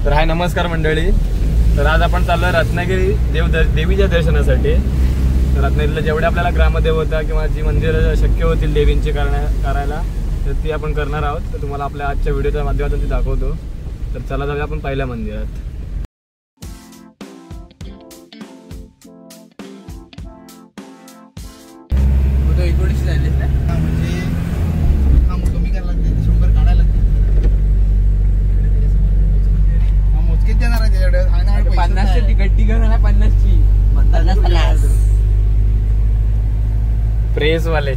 तर हाय नमस्कार मंडळी. तर आज आपण चाललोय रत्नागिरी देवीच्या दर्शनासाठी. तर रत्नागिरीला जेवढे आपल्याला ग्रामदेवता किंवा जी मंदिरं शक्य होतील देवींची करायला तर ती आपण करणार आहोत. तर तुम्हाला आपल्या आजच्या व्हिडिओच्या माध्यमातून ती दाखवतो. तर चला जाऊया आपण पहिल्या मंदिरात. प्रेस वाले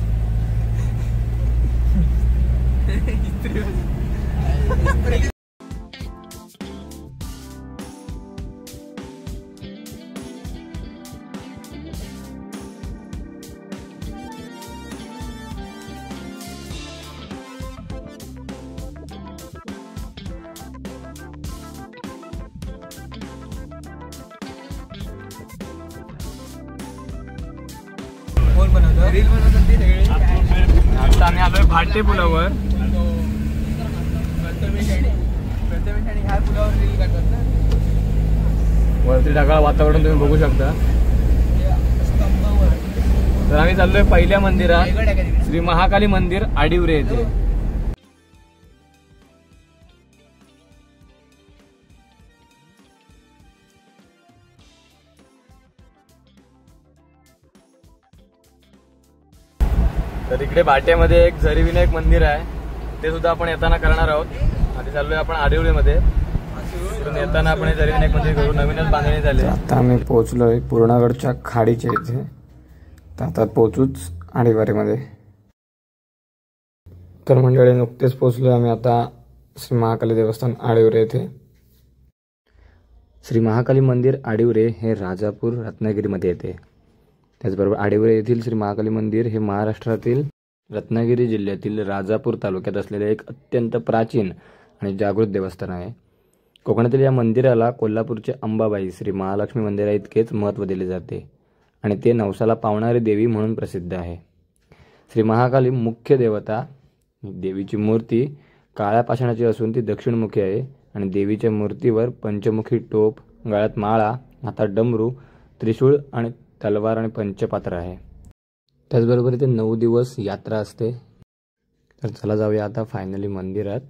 रील बनवतात ते सगळे. आता आम्ही आलोय भाटे पुलावर. प्रथमेश आणि ह्या पुलावर रील करतात ना. वरती ढगाळ वातावरण तुम्ही बघू शकता. तर आम्ही चाललोय पहिल्या मंदिरात, श्री महाकाली मंदिर आडिवरे येथे. तर इकडे भाट्यामध्ये एक झरीविनायक मंदिर आहे, ते सुद्धा आपण येताना करणार आहोत. आधी चाललोय आपण आडिवळेमध्ये. येताना आपण हे झरीविनायक मंदिर करू. नवीनच बांधणी झाले. आता आम्ही पोहोचलोय पूर्णागडच्या खाडीच्या इथे. तर आता पोहोचूच आडिवरेमध्ये. तर मंडळी नुकतेच पोहोचलोय आम्ही आता श्री महाकाली देवस्थान आडिवरे येथे. श्री महाकाली मंदिर आडिवरे हे राजापूर रत्नागिरीमध्ये येते. त्याचबरोबर आडिवरे येथील श्री महाकाली मंदिर हे महाराष्ट्रातील रत्नागिरी जिल्ह्यातील राजापूर तालुक्यात असलेले एक अत्यंत प्राचीन आणि जागृत देवस्थान आहे. कोकणातील या मंदिराला कोल्हापूरचे अंबाबाई श्री महालक्ष्मी मंदिराइतकेच महत्त्व दिले जाते आणि ते नवसाला पावणारी देवी म्हणून प्रसिद्ध आहे. श्री महाकाली मुख्य देवता. देवीची मूर्ती काळ्या पाषाणाची असून ती दक्षिणमुखी आहे आणि देवीच्या मूर्तीवर पंचमुखी टोप, गळ्यात माळा, हातात डमरू, त्रिशूळ आणि तलवार आणि पंचपात्र आहे. त्याचबरोबर इथे 9 दिवस यात्रा असते. तर चला जाऊया आता फायनली मंदिरात.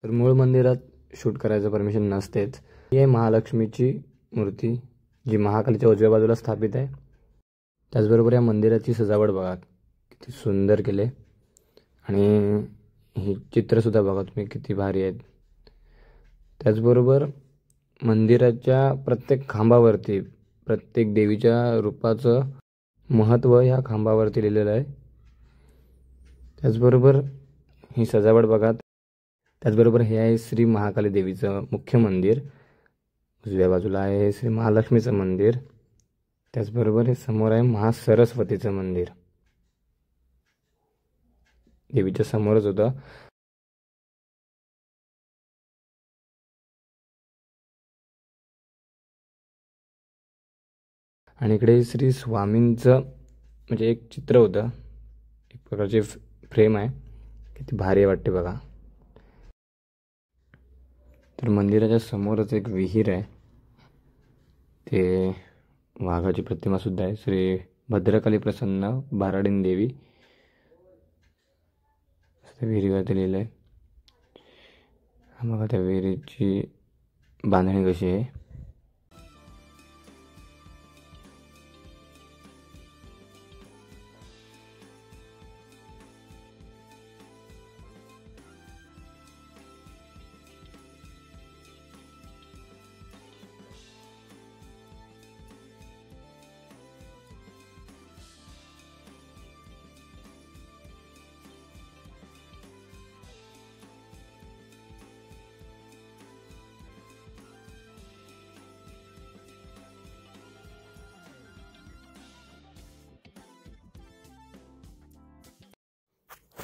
तर मूळ मंदिरात शूट करायचं परमिशन नसतेच. ही आहे महालक्ष्मीची मूर्ती, जी महाकालीच्या उजव्या बाजूला स्थापित आहे. त्याचबरोबर या मंदिराची सजावट बघा किती सुंदर केले आणि ही चित्रसुद्धा बघा तुम्ही किती भारी आहेत. त्याचबरोबर मंदिराच्या प्रत्येक खांबावरती प्रत्येक देवीच्या रूपाचं महत्त्व ह्या खांबावरती लिहिलेलं आहे. त्याचबरोबर ही सजावट बघा. त्याचबरोबर हे आहे श्री महाकाली देवीचं मुख्य मंदिर. उजव्या बाजूला आहे श्री महालक्ष्मीचं मंदिर. त्याचबरोबर हे समोर आहे महासरस्वतीचं मंदिर. देवीच्या समोरच होतं. आणि इकडे श्री स्वामींचं म्हणजे एक चित्र होतं, एक प्रकारचे फ्रेम आहे. किती भारी वाटते बघा. तर मंदिराच्या समोरच एक विहीर आहे. ते वाघाची प्रतिमा सुद्धा आहे. श्री भद्रकाली प्रसन्न बाराडीन देवी असं विहिरीवरती लिहिलं आहे. बघा त्या विहिरीची बांधणी कशी आहे.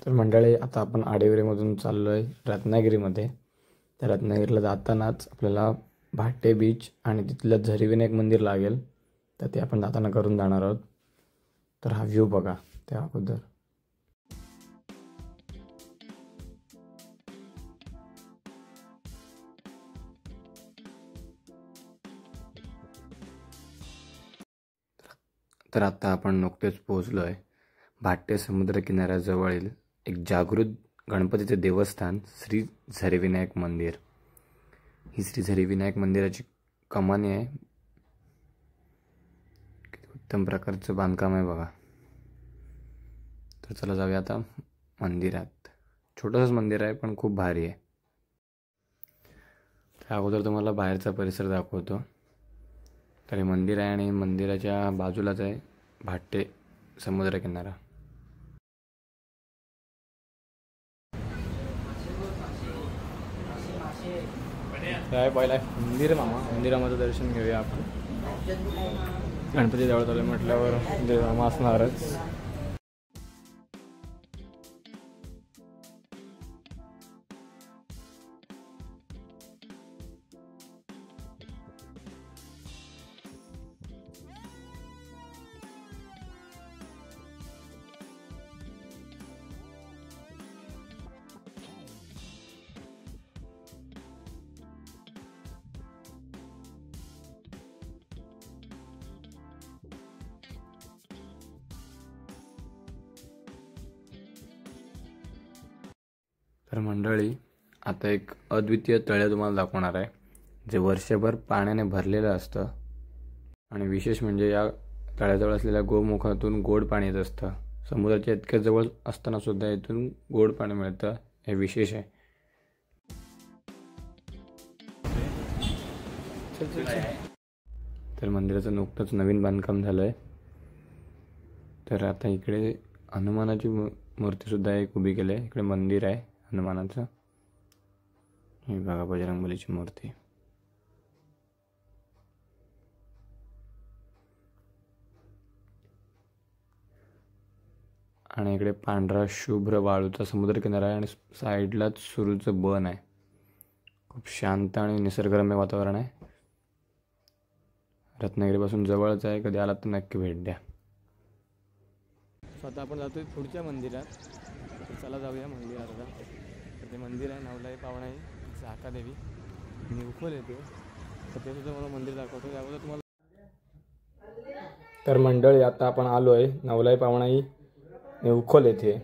तर मंडळी आता आपण आडिवरेमधून चाललो आहे रत्नागिरीमध्ये. त्या रत्नागिरीला जातानाच आपल्याला भाटे बीच आणि तिथलं झरीविनायक मंदिर लागेल, तर ते आपण जाताना करून जाणार आहोत. तर हा व्ह्यू बघा त्या अगोदर. तर आता आपण नुकतेच पोहोचलो आहे भाटे समुद्र किनाऱ्याजवळील एक जागृत गणपतीचे देवस्थान श्री झरीविनायक मंदिर. ही श्री झरीविनायक मंदिराची कमानी आहे. उत्तम प्रकारचं बांधकाम आहे बघा. तर चला जाऊया आता मंदिरात. छोटंसंच मंदिर आहे पण खूप भारी आहे. त्या अगोदर तुम्हाला बाहेरचा परिसर दाखवतो. तर हे मंदिर आहे आणि मंदिराच्या बाजूलाच आहे भाटे समुद्र किनारा. काय पहिला मंदिर मामा, मंदिरामध्ये दर्शन घेऊया आपण. गणपती जवळ चालू म्हटल्यावर मंदिर मामा असणारच. तर मंडळी आता एक अद्वितीय तळे तुम्हाला दाखवणार आहे, जे वर्षभर पाण्याने भरलेलं असतं. आणि विशेष म्हणजे या तळ्याजवळ असलेल्या गोमुखातून गोड पाणी येत असतं. समुद्राच्या इतक्या जवळ असताना सुद्धा इथून गोड पाणी मिळतं, हे विशेष आहे. तर मंदिराचं नुकतंच नवीन बांधकाम झालं आहे. तर आता इकडे हनुमानाची मूर्तीसुद्धा एक उभी केली आहे. इकडे मंदिर आहे हनुमानाचं. हे बघा बजरंगबलीची मूर्ती. आणि इकडे पांढरा शुभ्र वाळूचा समुद्र किनारा आहे आणि साईडलाच सुरूचं बन आहे. खूप शांत आणि निसर्गरम्य वातावरण आहे. रत्नागिरीपासून जवळच आहे. कधी आलात तर नक्की भेट द्या. आता आपण जातोय पुढच्या मंदिरात. तर चला जाऊया मंदिरात. तर ते मंदिर आहे नवलाई पावणाई झाकादेवी आणि उखल येते. तर ते सुद्धा मला मंदिर दाखवतो त्याबद्दल तुम्हाला. तर मंडळी आता आपण आलो आहे नवलाई पावणाई उखल येथे.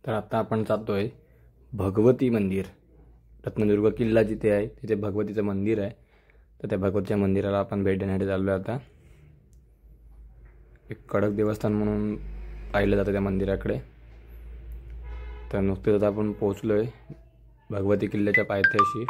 तर आता आपण जातोय भगवती मंदिर. रत्नदुर्ग किल्ला जिथे आहे तिथे भगवतीचं मंदिर आहे. तर त्या भगवतीच्या मंदिराला आपण भेट देण्यासाठी चाललो आहे. आता एक कडक देवस्थान म्हणून पाहिलं जातं त्या मंदिराकडे. तर नुकतेच आता आपण पोहोचलो आहे भगवती किल्ल्याच्या पायथ्याशी.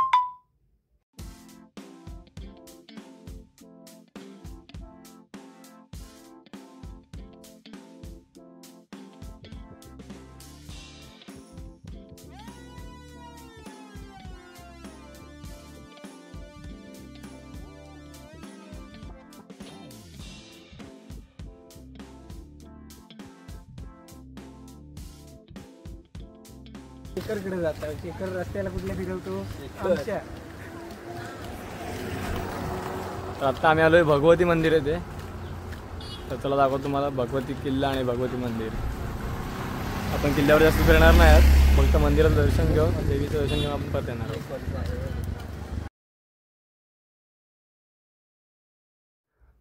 शेखरकडे जाता. शेखर रस्त्याला कुठल्या फिरवतो आमच्या. तर आता आम्ही आलोय भगवती मंदिर आहे ते. तर चला दाखवतो तुम्हाला भगवती किल्ला आणि भगवती मंदिर. आपण किल्ल्यावर जास्त फिरणार नाही आहात, फक्त मंदिराचं दर्शन घेऊ, देवीचं दर्शन घेऊन आपण परत येणार आहोत.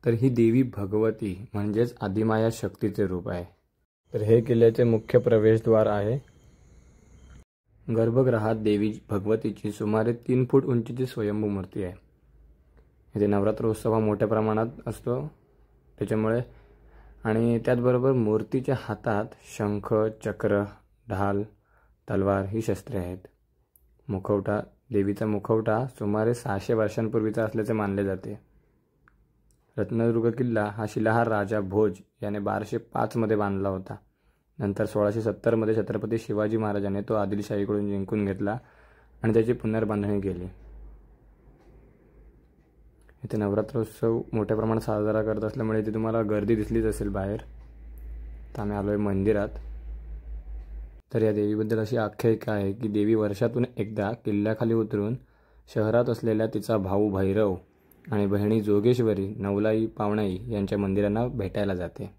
तर ही देवी भगवती म्हणजेच आदिमाया शक्तीचे रूप आहे. तर हे किल्ल्याचे मुख्य प्रवेशद्वार आहे. गर्भगृहात देवी भगवतीची सुमारे 3 फूट उंचीची स्वयंभू मूर्ती आहे. इथे नवरात्र उत्सव हा मोठ्या प्रमाणात असतो त्याच्यामुळे. आणि त्याचबरोबर मूर्तीच्या हातात शंख, चक्र, ढाल, तलवार ही शस्त्रे आहेत. मुखवटा, देवीचा मुखवटा सुमारे 600 वर्षांपूर्वीचा असल्याचे मानले जाते. रत्नदुर्ग किल्ला हा शिलाहार राजा भोज याने 1205 मध्ये बांधला होता. नंतर 1670 मध्ये छत्रपती शिवाजी महाराजांनी तो आदिलशाहीकडून जिंकून घेतला आणि त्याची पुनर्बांधणी केली. इथे नवरात्रोत्सव मोठ्या प्रमाणात साजरा करत असल्यामुळे इथे तुम्हाला गर्दी दिसलीच असेल बाहेर. तर आम्ही आलोय मंदिरात. तर या देवीबद्दल अशी आख्यायिका आहे की देवी वर्षातून एकदा किल्ल्याखाली उतरून शहरात असलेल्या तिचा भाऊ भैरव आणि बहिणी जोगेश्वरी, नवलाई, पावणाई यांच्या मंदिरांना भेटायला जाते.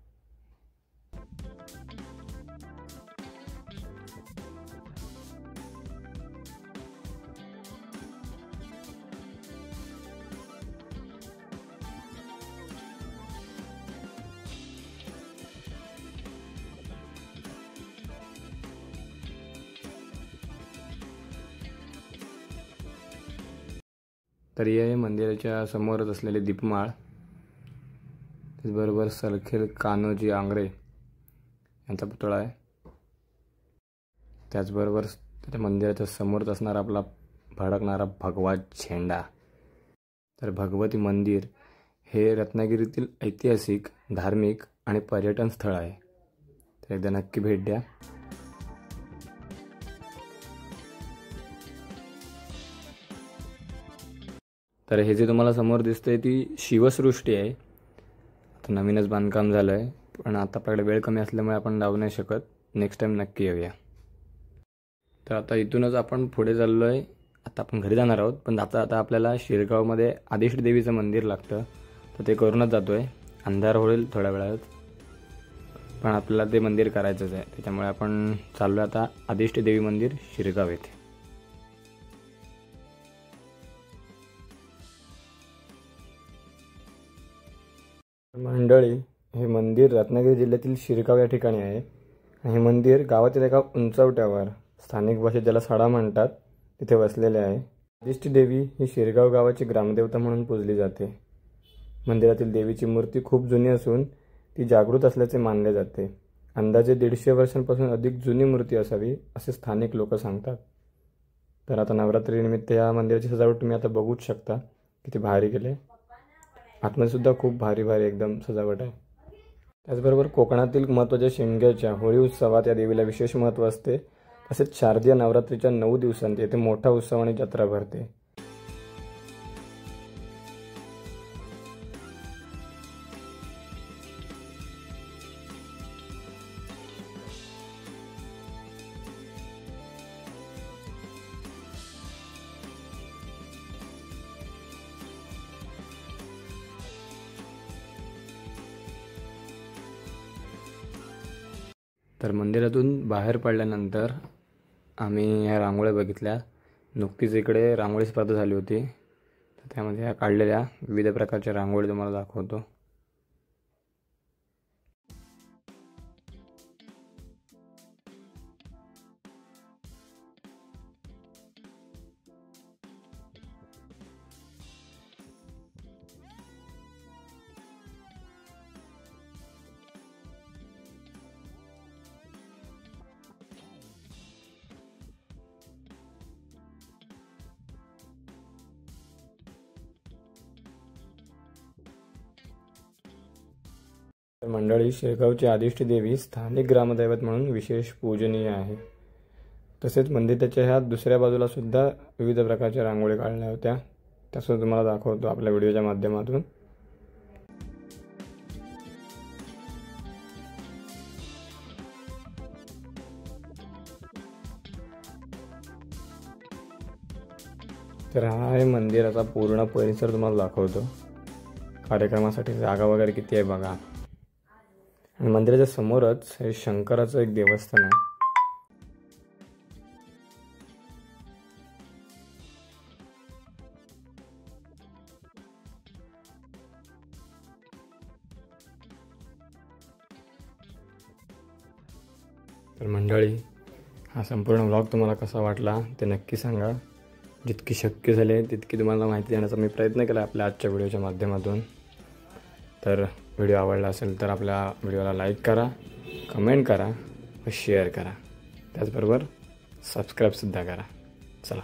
तर हे मंदिराच्या समोरच असलेले दीपमाळ, त्याचबरोबर सलखेल कान्होजी आंग्रे यांचा पुतळा आहे. त्याचबरोबर त्या मंदिराच्या समोरच असणारा आपला भडकणारा भगवा झेंडा. तर भगवती मंदिर हे रत्नागिरीतील ऐतिहासिक, धार्मिक आणि पर्यटन स्थळ आहे. तर एकदा नक्की भेट द्या. तर हे जे तुम्हाला समोर दिसतंय ती शिवसृष्टी आहे. आता नवीनच बांधकाम झालं आहे, पण आता आपल्याकडे वेळ कमी असल्यामुळे आपण जाऊ नाही शकत. नेक्स्ट टाइम नक्की येऊया. तर आता इथूनच आपण पुढे चाललो आहे. आता आपण घरी जाणार आहोत, पण आता आपल्याला शिरगावमध्ये आदिष्ट देवीचं मंदिर लागतं. तर ते करूनच जातो आहे. अंधार होईल थोड्या वेळात, पण आपल्याला ते मंदिर करायचंच आहे. त्याच्यामुळे आपण चाललो आहे आता आदिष्ट देवी मंदिर शिरगाव येथे. मंडळी, हे मंदिर रत्नागिरी जिल्ह्यातील शिरगाव या ठिकाणी आहे. हे मंदिर गावातील एका उंचवट्यावर, स्थानिक भाषेत ज्याला सडा म्हणतात, तिथे वसलेले आहे. आदिष्ट देवी ही शिरगाव गावाची ग्रामदेवता म्हणून पूजली जाते. मंदिरातील देवीची मूर्ती खूप जुनी असून ती जागृत असल्याचे मानले जाते. अंदाजे 150 वर्षांपासून अधिक जुनी मूर्ती असावी असे स्थानिक लोक सांगतात. तर आता नवरात्रीनिमित्त या मंदिराची सजावट तुम्ही आता बघूच शकता, किती भारी केले. आतमध्ये सुद्धा खूप भारी एकदम सजावट आहे. त्याचबरोबर कोकणातील महत्त्वाच्या शिमग्याच्या होळी उत्सवात या देवीला विशेष महत्त्व असते. तसेच शारदीय नवरात्रीच्या 9 दिवसांत येथे मोठा उत्सव आणि जत्रा भरते. तर मंदिरातून बाहेर पडल्यानंतर आम्ही ह्या रांगोळ्या बघितल्या. नुकतीच इकडे रांगोळी स्पर्धा झाली होती, तर त्यामध्ये ह्या काढलेल्या विविध प्रकारच्या रांगोळी तुम्हाला दाखवतो. मंडळी, शिरगावची आदिष्ट देवी स्थानिक ग्रामदैवत म्हणून विशेष पूजनीय आहे. तसेच मंदिराच्या ह्या दुसऱ्या बाजूला सुद्धा विविध प्रकारच्या रांगोळी काढल्या होत्या. त्यासुद्धा तुम्हाला दाखवतो आपल्या व्हिडिओच्या माध्यमातून. तर हा आहे मंदिराचा पूर्ण परिसर तुम्हाला दाखवतो. कार्यक्रमासाठी जागा वगैरे किती आहे बघा. आणि मंदिराच्या समोरच हे शंकराचं एक देवस्थान आहे. तर मंडळी, हा संपूर्ण व्लॉग तुम्हाला कसा वाटला ते नक्की सांगा. जितकी शक्य झाले तितकी तुम्हाला माहिती देण्याचा मी प्रयत्न केला आपल्या आजच्या व्हिडिओच्या माध्यमातून. तर व्हिडिओ आवडला असेल तर आपल्या व्हिडिओला लाईक करा, कमेंट करा व शेअर करा. त्याचबरोबर सबस्क्राईबसुद्धा करा. चला.